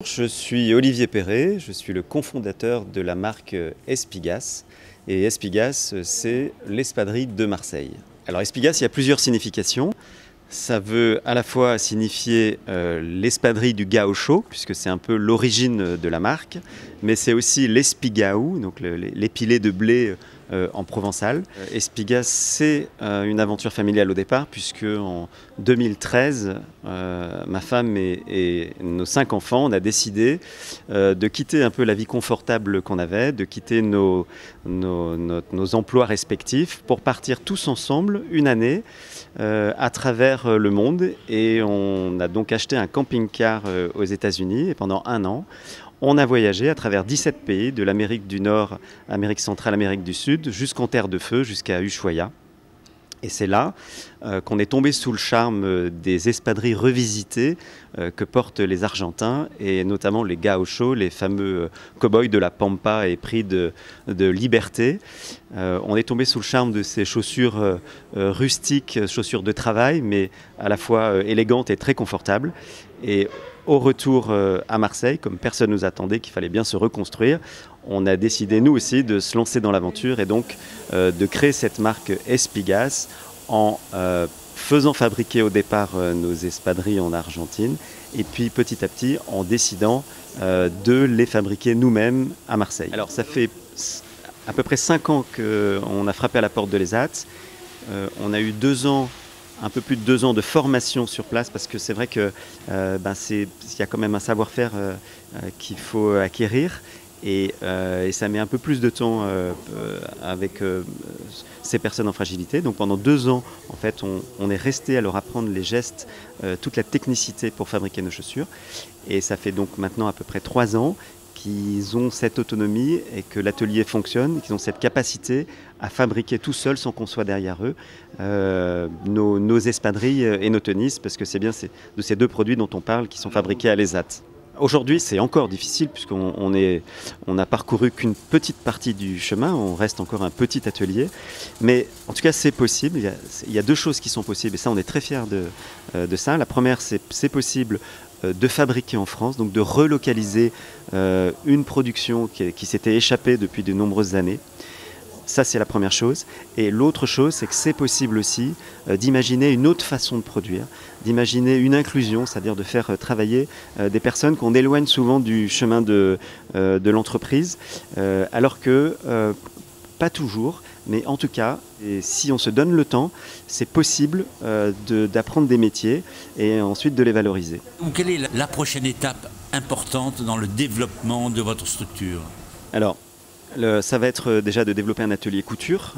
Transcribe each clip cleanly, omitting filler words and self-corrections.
Je suis Olivier Perret, je suis le cofondateur de la marque Espigas. Et Espigas, c'est l'espadrille de Marseille. Alors Espigas, il y a plusieurs significations. Ça veut à la fois signifier l'espadrille du gaucho, puisque c'est un peu l'origine de la marque, mais c'est aussi l'espigaou, donc l'épilé de blé en provençal. Espigas, c'est une aventure familiale au départ, puisque en 2013, ma femme et nos 5 enfants, on a décidé de quitter un peu la vie confortable qu'on avait, de quitter nos emplois respectifs pour partir tous ensemble une année à travers le monde. Et on a donc acheté un camping-car aux États-Unis et pendant un an, on a voyagé à travers 17 pays, de l'Amérique du Nord, Amérique centrale, Amérique du Sud, jusqu'en Terre de Feu, jusqu'à Ushuaia. Et c'est là qu'on est tombé sous le charme des espadrilles revisitées que portent les Argentins, et notamment les gauchos, les fameux cow-boys de la Pampa épris de liberté. On est tombé sous le charme de ces chaussures rustiques, chaussures de travail, mais à la fois élégantes et très confortables. Et au retour à Marseille, comme personne ne nous attendait, qu'il fallait bien se reconstruire, on a décidé nous aussi de se lancer dans l'aventure et donc de créer cette marque Espigas en faisant fabriquer au départ nos espadrilles en Argentine et puis petit à petit en décidant de les fabriquer nous-mêmes à Marseille. Alors ça fait à peu près 5 ans qu'on a frappé à la porte de l'ESAT. On a eu 2 ans, un peu plus de 2 ans de formation sur place, parce que c'est vrai qu'il y a quand même un savoir-faire qu'il faut acquérir. Et ça met un peu plus de temps avec ces personnes en fragilité. Donc pendant 2 ans, en fait, on est resté à leur apprendre les gestes, toute la technicité pour fabriquer nos chaussures. Et ça fait donc maintenant à peu près 3 ans qu'ils ont cette autonomie et que l'atelier fonctionne, et qu'ils ont cette capacité à fabriquer tout seuls sans qu'on soit derrière eux nos espadrilles et nos tenisses, parce que c'est bien de ces 2 produits dont on parle qui sont fabriqués à l'ESAT. Aujourd'hui, c'est encore difficile puisqu'on a parcouru qu'une petite partie du chemin, on reste encore un petit atelier, mais en tout cas c'est possible. Il y a 2 choses qui sont possibles et ça on est très fiers de ça. La première, c'est possible de fabriquer en France, donc de relocaliser une production qui s'était échappée depuis de nombreuses années. Ça, c'est la première chose. Et l'autre chose, c'est que c'est possible aussi d'imaginer une autre façon de produire, d'imaginer une inclusion, c'est-à-dire de faire travailler des personnes qu'on éloigne souvent du chemin de l'entreprise, alors que, pas toujours, mais en tout cas, et si on se donne le temps, c'est possible d'apprendre des métiers et ensuite de les valoriser. Donc, quelle est la prochaine étape importante dans le développement de votre structure ? Alors, ça va être déjà de développer un atelier couture,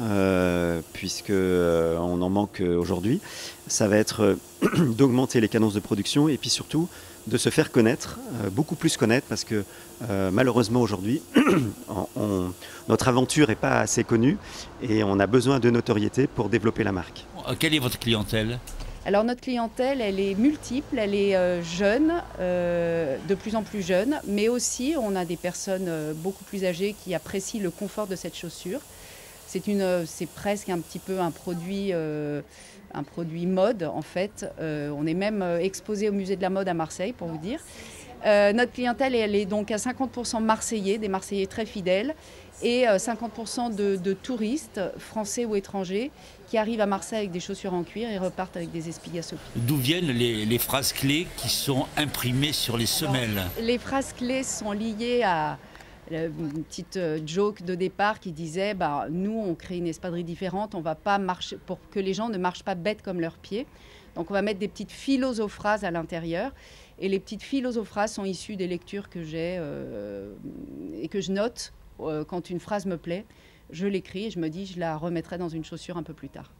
puisqu'on en manque aujourd'hui. Ça va être d'augmenter les cadences de production et puis surtout de se faire connaître, beaucoup plus connaître, parce que malheureusement aujourd'hui, notre aventure n'est pas assez connue et on a besoin de notoriété pour développer la marque. Quelle est votre clientèle ? Alors notre clientèle, elle est multiple, elle est jeune, de plus en plus jeune, mais aussi on a des personnes beaucoup plus âgées qui apprécient le confort de cette chaussure. C'est presque un petit peu un produit mode en fait. On est même exposé au musée de la mode à Marseille pour vous dire. Notre clientèle, elle est donc à 50% marseillais, des Marseillais très fidèles, et 50% de touristes, français ou étrangers, qui arrivent à Marseille avec des chaussures en cuir et repartent avec des Espigas au pied. D'où viennent les phrases clés qui sont imprimées sur les semelles ? Les phrases clés sont liées à une petite joke de départ qui disait nous, on crée une espadrille différente, on va pas marcher pour que les gens ne marchent pas bêtes comme leurs pieds. Donc on va mettre des petites philosophrases à l'intérieur. Et les petites philosophrases sont issues des lectures que j'ai et que je note quand une phrase me plaît. Je l'écris et je me dis je la remettrai dans une chaussure un peu plus tard.